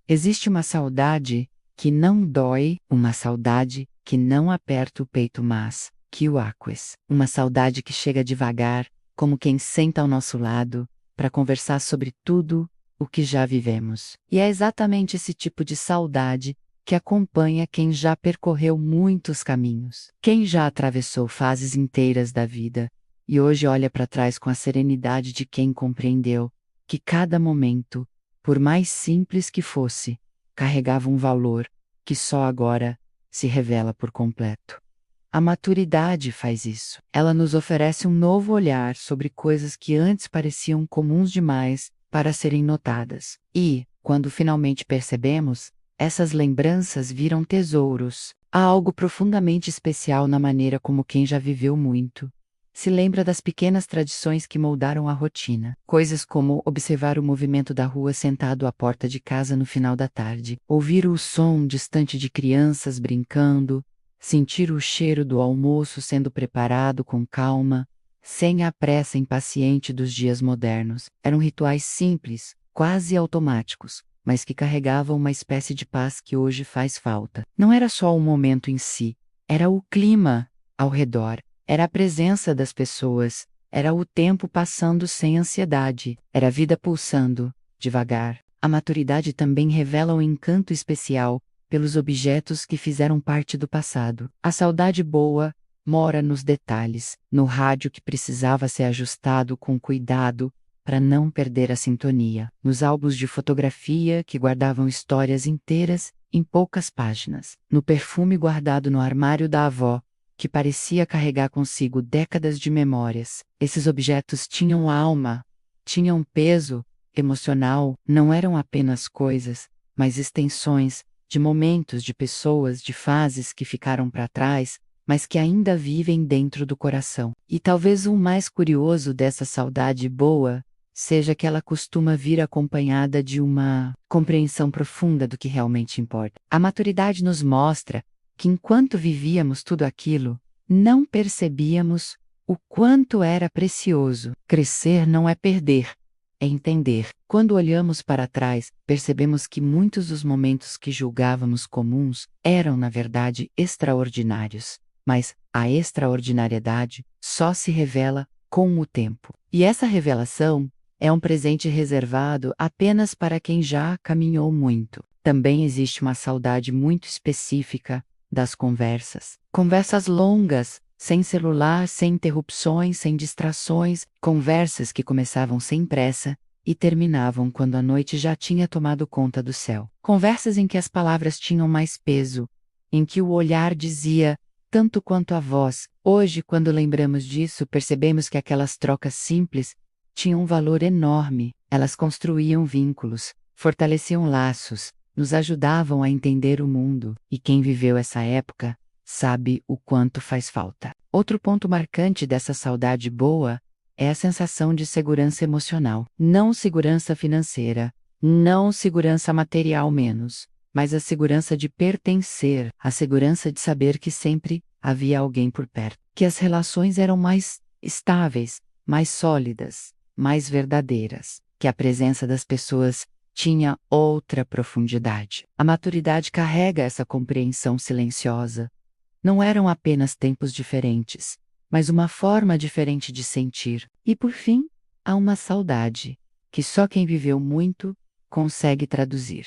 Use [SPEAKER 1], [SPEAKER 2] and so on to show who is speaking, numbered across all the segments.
[SPEAKER 1] Existe uma saudade que não dói, uma saudade que não aperta o peito, mas que o aquece. Uma saudade que chega devagar, como quem senta ao nosso lado, para conversar sobre tudo o que já vivemos. E é exatamente esse tipo de saudade que acompanha quem já percorreu muitos caminhos, quem já atravessou fases inteiras da vida e hoje olha para trás com a serenidade de quem compreendeu que cada momento, por mais simples que fosse, carregava um valor que só agora se revela por completo. A maturidade faz isso. Ela nos oferece um novo olhar sobre coisas que antes pareciam comuns demais para serem notadas. E, quando finalmente percebemos, essas lembranças viram tesouros. Há algo profundamente especial na maneira como quem já viveu muito se lembra das pequenas tradições que moldaram a rotina. Coisas como observar o movimento da rua sentado à porta de casa no final da tarde, ouvir o som distante de crianças brincando, sentir o cheiro do almoço sendo preparado com calma, sem a pressa impaciente dos dias modernos. Eram rituais simples, quase automáticos, mas que carregavam uma espécie de paz que hoje faz falta. Não era só o momento em si, era o clima ao redor. Era a presença das pessoas, era o tempo passando sem ansiedade, era a vida pulsando, devagar. A maturidade também revela um encanto especial pelos objetos que fizeram parte do passado. A saudade boa mora nos detalhes, no rádio que precisava ser ajustado com cuidado para não perder a sintonia, nos álbuns de fotografia que guardavam histórias inteiras em poucas páginas, no perfume guardado no armário da avó, que parecia carregar consigo décadas de memórias. Esses objetos tinham alma, tinham peso emocional, não eram apenas coisas, mas extensões de momentos, de pessoas, de fases que ficaram para trás, mas que ainda vivem dentro do coração. E talvez o mais curioso dessa saudade boa seja que ela costuma vir acompanhada de uma compreensão profunda do que realmente importa. A maturidade nos mostra que enquanto vivíamos tudo aquilo, não percebíamos o quanto era precioso. Crescer não é perder, é entender. Quando olhamos para trás, percebemos que muitos dos momentos que julgávamos comuns eram, na verdade, extraordinários. Mas a extraordinariedade só se revela com o tempo. E essa revelação é um presente reservado apenas para quem já caminhou muito. Também existe uma saudade muito específica das conversas. Conversas longas, sem celular, sem interrupções, sem distrações, conversas que começavam sem pressa e terminavam quando a noite já tinha tomado conta do céu. Conversas em que as palavras tinham mais peso, em que o olhar dizia tanto quanto a voz. Hoje, quando lembramos disso, percebemos que aquelas trocas simples tinham um valor enorme. Elas construíam vínculos, fortaleciam laços, nos ajudavam a entender o mundo, e quem viveu essa época sabe o quanto faz falta. Outro ponto marcante dessa saudade boa é a sensação de segurança emocional. Não segurança financeira, não segurança material menos, mas a segurança de pertencer, a segurança de saber que sempre havia alguém por perto, que as relações eram mais estáveis, mais sólidas, mais verdadeiras, que a presença das pessoas tinha outra profundidade. A maturidade carrega essa compreensão silenciosa. Não eram apenas tempos diferentes, mas uma forma diferente de sentir. E por fim, há uma saudade, que só quem viveu muito consegue traduzir.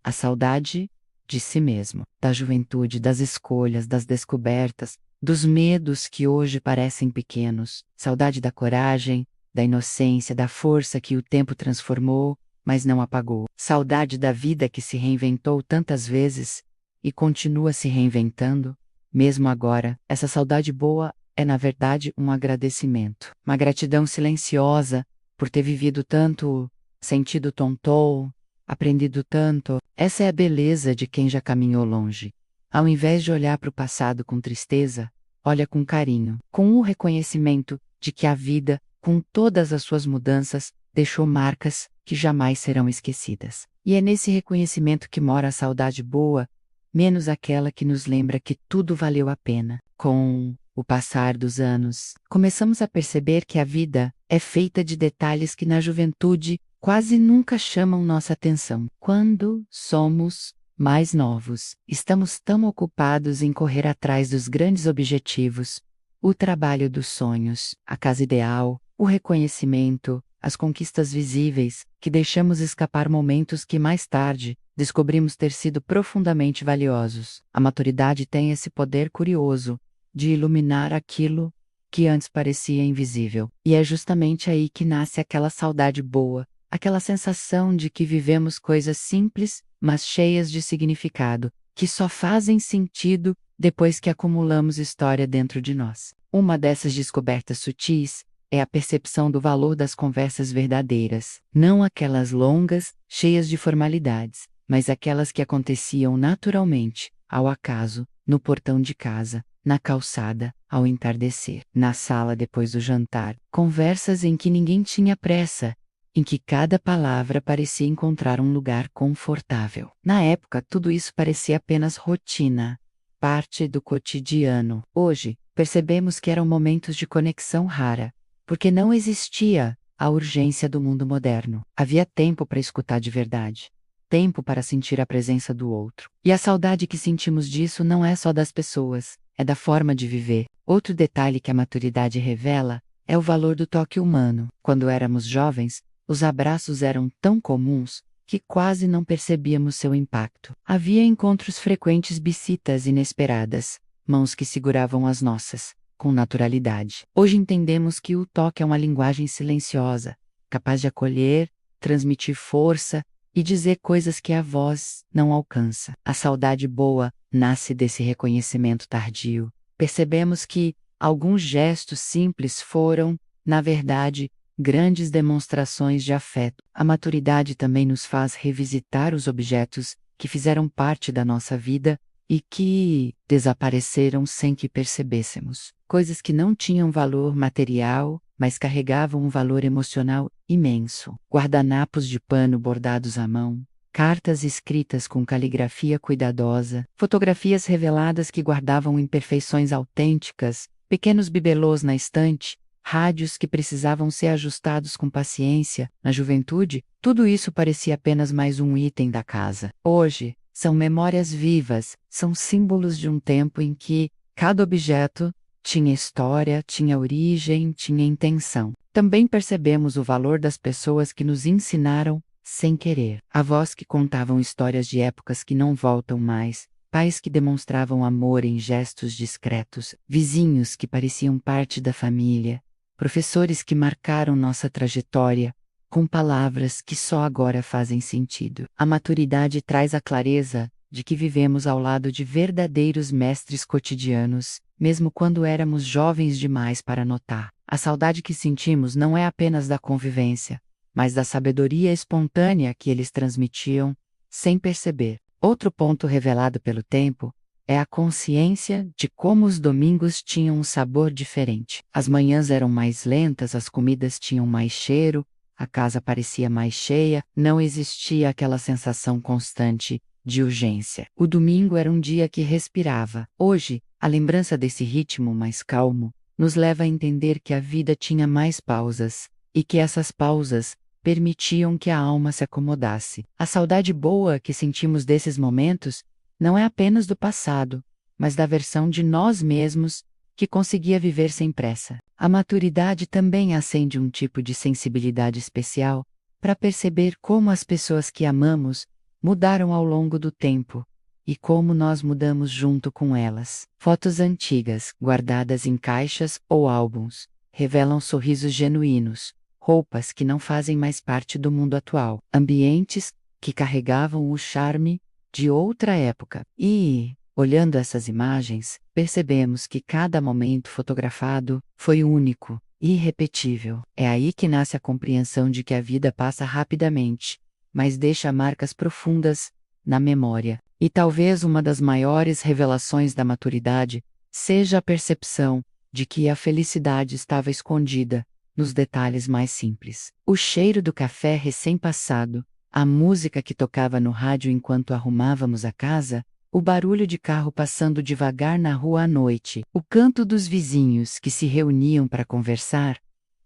[SPEAKER 1] A saudade de si mesmo, da juventude, das escolhas, das descobertas, dos medos que hoje parecem pequenos. Saudade da coragem, da inocência, da força que o tempo transformou, mas não apagou. Saudade da vida que se reinventou tantas vezes e continua se reinventando, mesmo agora. Essa saudade boa é, na verdade, um agradecimento. Uma gratidão silenciosa por ter vivido tanto, sentido tanto, aprendido tanto. Essa é a beleza de quem já caminhou longe. Ao invés de olhar para o passado com tristeza, olha com carinho, com o reconhecimento de que a vida, com todas as suas mudanças, deixou marcas que jamais serão esquecidas. E é nesse reconhecimento que mora a saudade boa, menos aquela que nos lembra que tudo valeu a pena. Com o passar dos anos, começamos a perceber que a vida é feita de detalhes que na juventude quase nunca chamam nossa atenção. Quando somos mais novos, estamos tão ocupados em correr atrás dos grandes objetivos, o trabalho dos sonhos, a casa ideal, o reconhecimento, as conquistas visíveis, que deixamos escapar momentos que mais tarde descobrimos ter sido profundamente valiosos. A maturidade tem esse poder curioso de iluminar aquilo que antes parecia invisível. E é justamente aí que nasce aquela saudade boa, aquela sensação de que vivemos coisas simples, mas cheias de significado, que só fazem sentido depois que acumulamos história dentro de nós. Uma dessas descobertas sutis é a percepção do valor das conversas verdadeiras, não aquelas longas, cheias de formalidades, mas aquelas que aconteciam naturalmente, ao acaso, no portão de casa, na calçada, ao entardecer, na sala depois do jantar, conversas em que ninguém tinha pressa, em que cada palavra parecia encontrar um lugar confortável. Na época, tudo isso parecia apenas rotina, parte do cotidiano. Hoje, percebemos que eram momentos de conexão rara, porque não existia a urgência do mundo moderno. Havia tempo para escutar de verdade, tempo para sentir a presença do outro. E a saudade que sentimos disso não é só das pessoas, é da forma de viver. Outro detalhe que a maturidade revela é o valor do toque humano. Quando éramos jovens, os abraços eram tão comuns que quase não percebíamos seu impacto. Havia encontros frequentes, visitas inesperadas, mãos que seguravam as nossas, com naturalidade. Hoje entendemos que o toque é uma linguagem silenciosa, capaz de acolher, transmitir força e dizer coisas que a voz não alcança. A saudade boa nasce desse reconhecimento tardio. Percebemos que alguns gestos simples foram, na verdade, grandes demonstrações de afeto. A maturidade também nos faz revisitar os objetos que fizeram parte da nossa vida e que desapareceram sem que percebêssemos. Coisas que não tinham valor material, mas carregavam um valor emocional imenso. Guardanapos de pano bordados à mão, cartas escritas com caligrafia cuidadosa, fotografias reveladas que guardavam imperfeições autênticas, pequenos bibelôs na estante, rádios que precisavam ser ajustados com paciência. Na juventude, tudo isso parecia apenas mais um item da casa. Hoje, são memórias vivas, são símbolos de um tempo em que cada objeto tinha história, tinha origem, tinha intenção. Também percebemos o valor das pessoas que nos ensinaram sem querer. Avós que contavam histórias de épocas que não voltam mais, pais que demonstravam amor em gestos discretos, vizinhos que pareciam parte da família, professores que marcaram nossa trajetória, com palavras que só agora fazem sentido. A maturidade traz a clareza de que vivemos ao lado de verdadeiros mestres cotidianos, mesmo quando éramos jovens demais para notar. A saudade que sentimos não é apenas da convivência, mas da sabedoria espontânea que eles transmitiam, sem perceber. Outro ponto revelado pelo tempo é a consciência de como os domingos tinham um sabor diferente. As manhãs eram mais lentas, as comidas tinham mais cheiro, a casa parecia mais cheia, não existia aquela sensação constante de urgência. O domingo era um dia que respirava. Hoje, a lembrança desse ritmo mais calmo nos leva a entender que a vida tinha mais pausas, e que essas pausas permitiam que a alma se acomodasse. A saudade boa que sentimos desses momentos não é apenas do passado, mas da versão de nós mesmos que conseguia viver sem pressa. A maturidade também acende um tipo de sensibilidade especial para perceber como as pessoas que amamos mudaram ao longo do tempo e como nós mudamos junto com elas. Fotos antigas, guardadas em caixas ou álbuns, revelam sorrisos genuínos, roupas que não fazem mais parte do mundo atual, ambientes que carregavam o charme de outra época. E, olhando essas imagens, percebemos que cada momento fotografado foi único, irrepetível. É aí que nasce a compreensão de que a vida passa rapidamente, mas deixa marcas profundas na memória. E talvez uma das maiores revelações da maturidade seja a percepção de que a felicidade estava escondida nos detalhes mais simples. O cheiro do café recém-passado, a música que tocava no rádio enquanto arrumávamos a casa, o barulho de carro passando devagar na rua à noite, o canto dos vizinhos que se reuniam para conversar,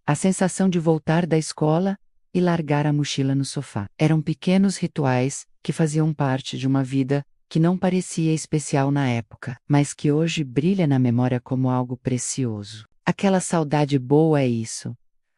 [SPEAKER 1] a sensação de voltar da escola e largar a mochila no sofá. Eram pequenos rituais que faziam parte de uma vida que não parecia especial na época, mas que hoje brilha na memória como algo precioso. Aquela saudade boa é isso.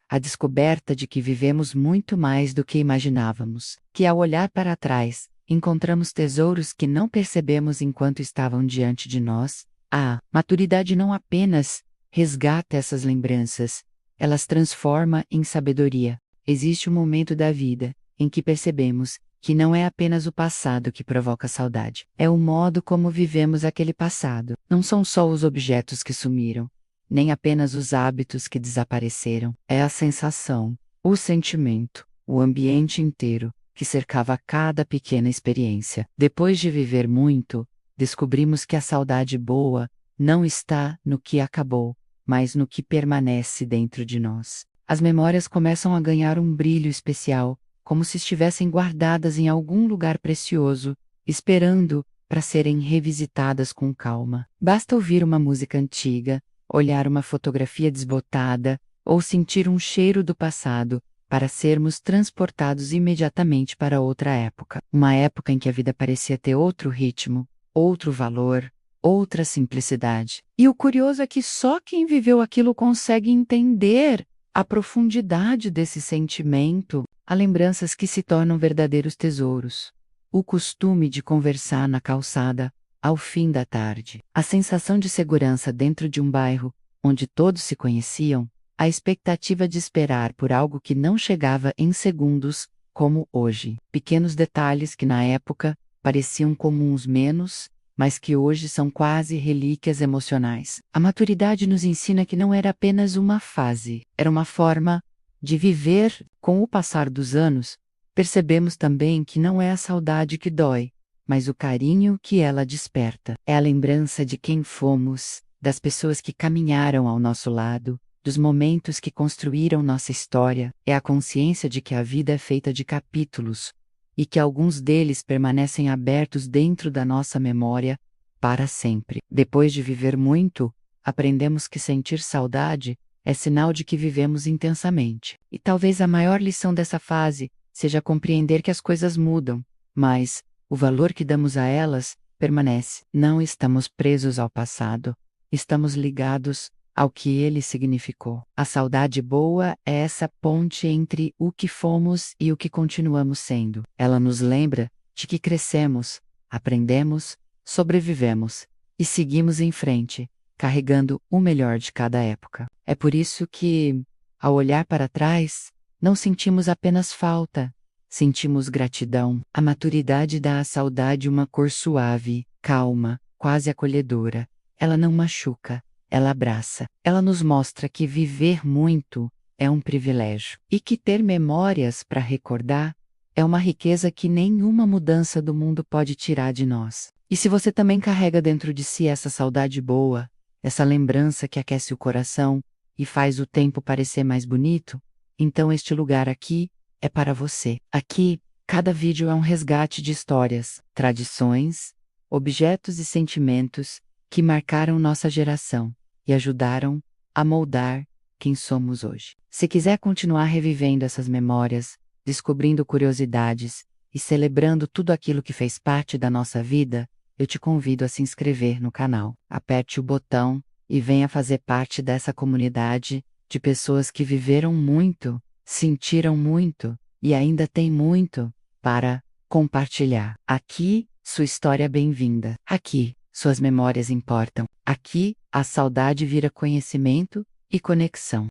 [SPEAKER 1] A descoberta de que vivemos muito mais do que imaginávamos, que ao olhar para trás, encontramos tesouros que não percebemos enquanto estavam diante de nós. A maturidade não apenas resgata essas lembranças, elas transforma em sabedoria. Existe um momento da vida em que percebemos que não é apenas o passado que provoca saudade, é o modo como vivemos aquele passado. Não são só os objetos que sumiram, nem apenas os hábitos que desapareceram, é a sensação, o sentimento, o ambiente inteiro que cercava cada pequena experiência. Depois de viver muito, descobrimos que a saudade boa não está no que acabou, mas no que permanece dentro de nós. As memórias começam a ganhar um brilho especial, como se estivessem guardadas em algum lugar precioso, esperando para serem revisitadas com calma. Basta ouvir uma música antiga, olhar uma fotografia desbotada, ou sentir um cheiro do passado, para sermos transportados imediatamente para outra época. Uma época em que a vida parecia ter outro ritmo, outro valor, outra simplicidade. E o curioso é que só quem viveu aquilo consegue entender a profundidade desse sentimento. Há lembranças que se tornam verdadeiros tesouros. O costume de conversar na calçada, ao fim da tarde. A sensação de segurança dentro de um bairro, onde todos se conheciam. A expectativa de esperar por algo que não chegava em segundos, como hoje. Pequenos detalhes que na época pareciam comuns menos, mas que hoje são quase relíquias emocionais. A maturidade nos ensina que não era apenas uma fase, era uma forma de viver. Com o passar dos anos, percebemos também que não é a saudade que dói, mas o carinho que ela desperta. É a lembrança de quem fomos, das pessoas que caminharam ao nosso lado, dos momentos que construíram nossa história. É a consciência de que a vida é feita de capítulos, e que alguns deles permanecem abertos dentro da nossa memória para sempre. Depois de viver muito, aprendemos que sentir saudade é sinal de que vivemos intensamente. E talvez a maior lição dessa fase seja compreender que as coisas mudam, mas o valor que damos a elas permanece. Não estamos presos ao passado, estamos ligados ao que ele significou. A saudade boa é essa ponte entre o que fomos e o que continuamos sendo. Ela nos lembra de que crescemos, aprendemos, sobrevivemos e seguimos em frente, carregando o melhor de cada época. É por isso que, ao olhar para trás, não sentimos apenas falta, sentimos gratidão. A maturidade dá à saudade uma cor suave, calma, quase acolhedora. Ela não machuca, ela abraça. Ela nos mostra que viver muito é um privilégio e que ter memórias para recordar é uma riqueza que nenhuma mudança do mundo pode tirar de nós. E se você também carrega dentro de si essa saudade boa, essa lembrança que aquece o coração e faz o tempo parecer mais bonito, então este lugar aqui é para você. Aqui, cada vídeo é um resgate de histórias, tradições, objetos e sentimentos que marcaram nossa geração e ajudaram a moldar quem somos hoje. Se quiser continuar revivendo essas memórias, descobrindo curiosidades e celebrando tudo aquilo que fez parte da nossa vida, eu te convido a se inscrever no canal. Aperte o botão e venha fazer parte dessa comunidade de pessoas que viveram muito, sentiram muito e ainda têm muito para compartilhar. Aqui, sua história é bem-vinda. Aqui, suas memórias importam. Aqui, a saudade vira conhecimento e conexão.